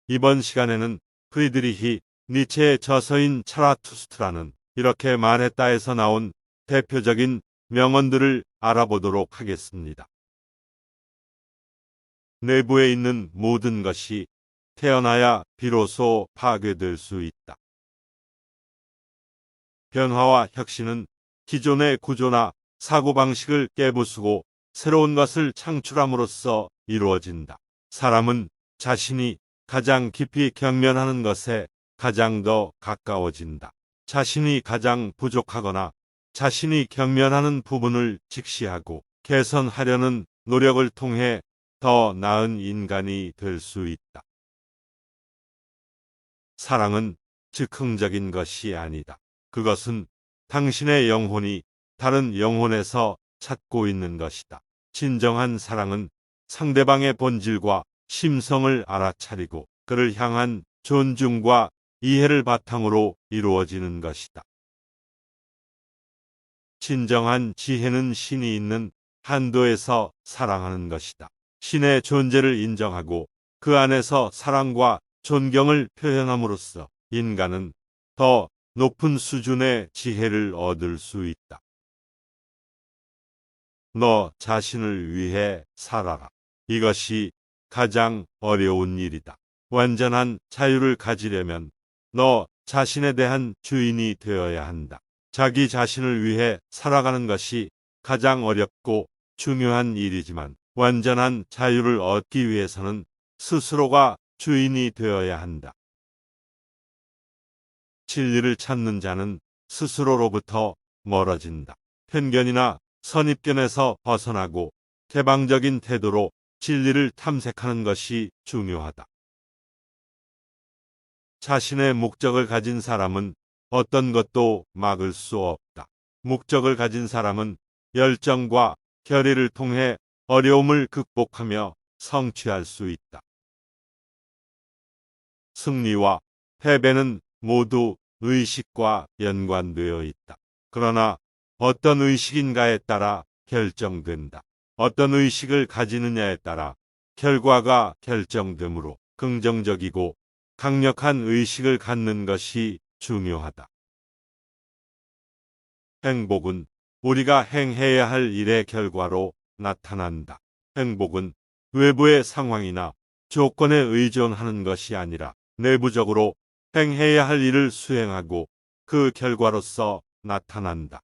이번 시간에는 프리드리히 니체의 저서인 차라투스트라는 이렇게 말했다에서 나온 대표적인 명언들을 알아보도록 하겠습니다. 내부에 있는 모든 것이 태어나야 비로소 파괴될 수 있다. 변화와 혁신은 기존의 구조나 사고방식을 깨부수고 새로운 것을 창출함으로써 이루어진다. 사람은 자신이 가장 깊이 경면하는 것에 가장 더 가까워진다. 자신이 가장 부족하거나 자신이 경면하는 부분을 직시하고 개선하려는 노력을 통해 더 나은 인간이 될 수 있다. 사랑은 즉흥적인 것이 아니다. 그것은 당신의 영혼이 다른 영혼에서 찾고 있는 것이다. 진정한 사랑은 상대방의 본질과 심성을 알아차리고 그를 향한 존중과 이해를 바탕으로 이루어지는 것이다. 진정한 지혜는 신이 있는 한도에서 사랑하는 것이다. 신의 존재를 인정하고 그 안에서 사랑과 존경을 표현함으로써 인간은 더 높은 수준의 지혜를 얻을 수 있다. 너 자신을 위해 살아라. 이것이 가장 어려운 일이다. 완전한 자유를 가지려면 너 자신에 대한 주인이 되어야 한다. 자기 자신을 위해 살아가는 것이 가장 어렵고 중요한 일이지만 완전한 자유를 얻기 위해서는 스스로가 주인이 되어야 한다. 진리를 찾는 자는 스스로로부터 멀어진다. 편견이나 선입견에서 벗어나고 개방적인 태도로 진리를 탐색하는 것이 중요하다. 자신의 목적을 가진 사람은 어떤 것도 막을 수 없다. 목적을 가진 사람은 열정과 결의를 통해 어려움을 극복하며 성취할 수 있다. 승리와 패배는 모두 의식과 연관되어 있다. 그러나 어떤 의식인가에 따라 결정된다. 어떤 의식을 가지느냐에 따라 결과가 결정되므로 긍정적이고 강력한 의식을 갖는 것이 중요하다. 행복은 우리가 행해야 할 일의 결과로 나타난다. 행복은 외부의 상황이나 조건에 의존하는 것이 아니라 내부적으로 행해야 할 일을 수행하고 그 결과로서 나타난다.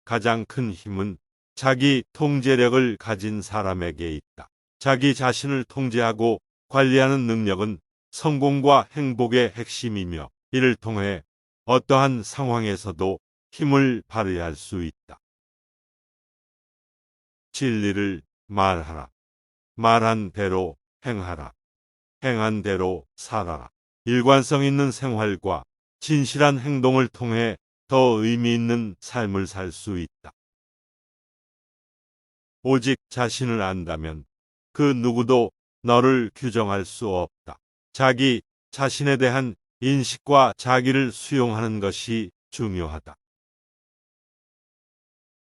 가장 큰 힘은 자기 통제력을 가진 사람에게 있다. 자기 자신을 통제하고 관리하는 능력은 성공과 행복의 핵심이며 이를 통해 어떠한 상황에서도 힘을 발휘할 수 있다. 진리를 말하라. 말한 대로 행하라. 행한 대로 살아라. 일관성 있는 생활과 진실한 행동을 통해 더 의미 있는 삶을 살 수 있다. 오직 자신을 안다면 그 누구도 너를 규정할 수 없다. 자기 자신에 대한 인식과 자기를 수용하는 것이 중요하다.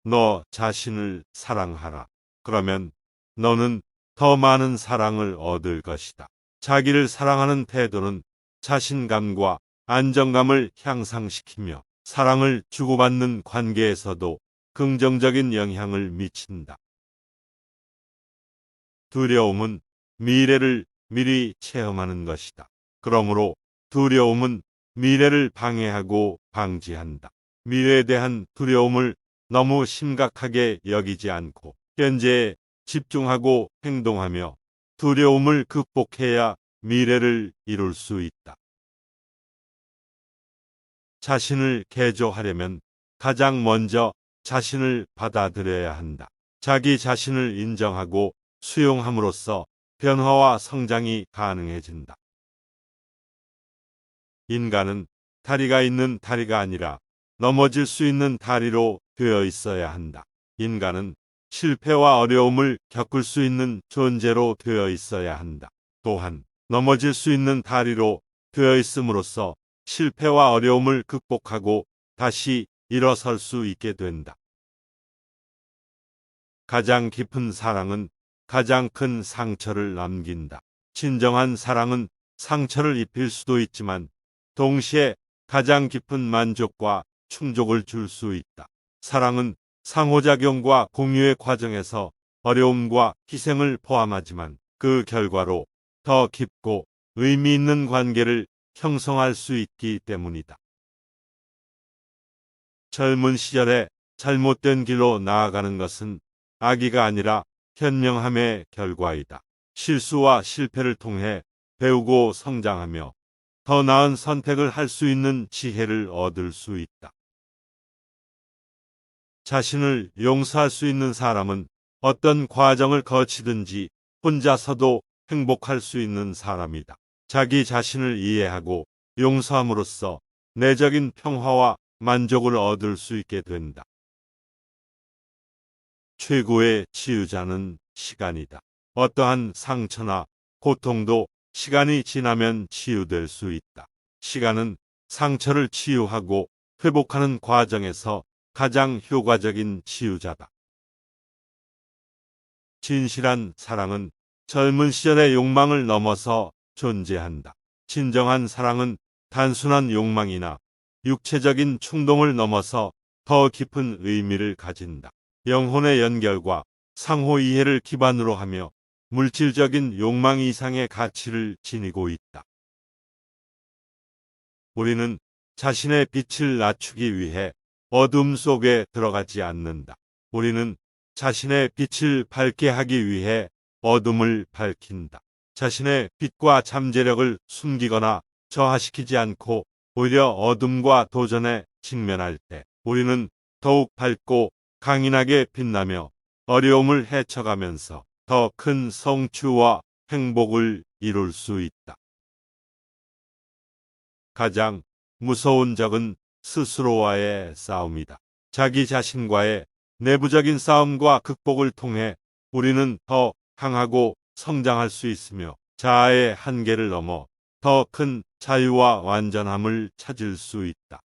너 자신을 사랑하라. 그러면 너는 더 많은 사랑을 얻을 것이다. 자기를 사랑하는 태도는 자신감과 안정감을 향상시키며 사랑을 주고받는 관계에서도 긍정적인 영향을 미친다. 두려움은 미래를 미리 체험하는 것이다. 그러므로 두려움은 미래를 방해하고 방지한다. 미래에 대한 두려움을 너무 심각하게 여기지 않고 현재에 집중하고 행동하며 두려움을 극복해야 미래를 이룰 수 있다. 자신을 개조하려면 가장 먼저 자신을 받아들여야 한다. 자기 자신을 인정하고 수용함으로써 변화와 성장이 가능해진다. 인간은 다리가 있는 다리가 아니라 넘어질 수 있는 다리로 되어 있어야 한다. 인간은 실패와 어려움을 겪을 수 있는 존재로 되어 있어야 한다. 또한 넘어질 수 있는 다리로 되어 있음으로써 실패와 어려움을 극복하고 다시 일어설 수 있게 된다. 가장 깊은 사랑은 가장 큰 상처를 남긴다. 진정한 사랑은 상처를 입힐 수도 있지만 동시에 가장 깊은 만족과 충족을 줄 수 있다. 사랑은 상호작용과 공유의 과정에서 어려움과 희생을 포함하지만 그 결과로 더 깊고 의미 있는 관계를 형성할 수 있기 때문이다. 젊은 시절에 잘못된 길로 나아가는 것은 악의가 아니라 현명함의 결과이다. 실수와 실패를 통해 배우고 성장하며 더 나은 선택을 할 수 있는 지혜를 얻을 수 있다. 자신을 용서할 수 있는 사람은 어떤 과정을 거치든지 혼자서도 행복할 수 있는 사람이다. 자기 자신을 이해하고 용서함으로써 내적인 평화와 만족을 얻을 수 있게 된다. 최고의 치유자는 시간이다. 어떠한 상처나 고통도 시간이 지나면 치유될 수 있다. 시간은 상처를 치유하고 회복하는 과정에서 가장 효과적인 치유자다. 진실한 사랑은 젊은 시절의 욕망을 넘어서 존재한다. 진정한 사랑은 단순한 욕망이나 육체적인 충동을 넘어서 더 깊은 의미를 가진다. 영혼의 연결과 상호 이해를 기반으로 하며 물질적인 욕망 이상의 가치를 지니고 있다. 우리는 자신의 빛을 낮추기 위해 어둠 속에 들어가지 않는다. 우리는 자신의 빛을 밝게 하기 위해 어둠을 밝힌다. 자신의 빛과 잠재력을 숨기거나 저하시키지 않고 오히려 어둠과 도전에 직면할 때 우리는 더욱 밝고 강인하게 빛나며 어려움을 헤쳐가면서 더 큰 성취와 행복을 이룰 수 있다. 가장 무서운 적은 스스로와의 싸움이다. 자기 자신과의 내부적인 싸움과 극복을 통해 우리는 더 강하고 성장할 수 있으며 자아의 한계를 넘어 더 큰 자유와 완전함을 찾을 수 있다.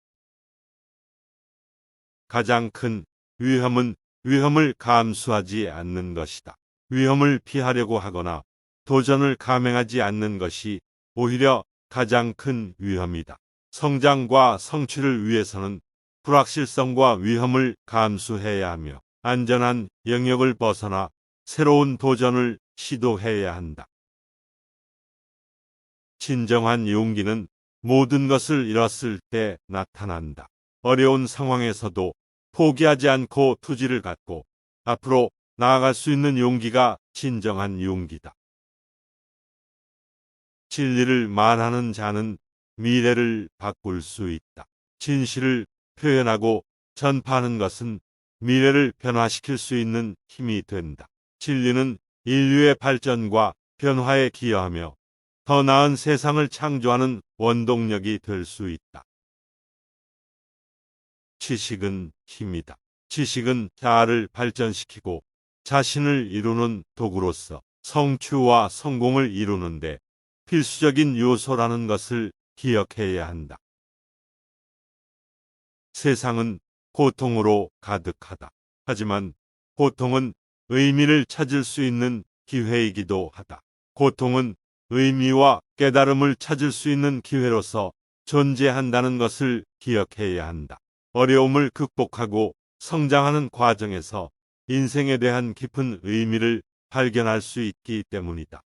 가장 큰 위험은 위험을 감수하지 않는 것이다. 위험을 피하려고 하거나 도전을 감행하지 않는 것이 오히려 가장 큰 위험이다. 성장과 성취를 위해서는 불확실성과 위험을 감수해야 하며 안전한 영역을 벗어나 새로운 도전을 시도해야 한다. 진정한 용기는 모든 것을 잃었을 때 나타난다. 어려운 상황에서도 포기하지 않고 투지를 갖고 앞으로 나아갈 수 있는 용기가 진정한 용기다. 진리를 말하는 자는 미래를 바꿀 수 있다. 진실을 표현하고 전파하는 것은 미래를 변화시킬 수 있는 힘이 된다. 진리는 인류의 발전과 변화에 기여하며 더 나은 세상을 창조하는 원동력이 될 수 있다. 지식은 힘이다. 지식은 자아를 발전시키고 자신을 이루는 도구로서 성취와 성공을 이루는데 필수적인 요소라는 것을 기억해야 한다. 세상은 고통으로 가득하다. 하지만 고통은 의미를 찾을 수 있는 기회이기도 하다. 고통은 의미와 깨달음을 찾을 수 있는 기회로서 존재한다는 것을 기억해야 한다. 어려움을 극복하고 성장하는 과정에서 인생에 대한 깊은 의미를 발견할 수 있기 때문이다.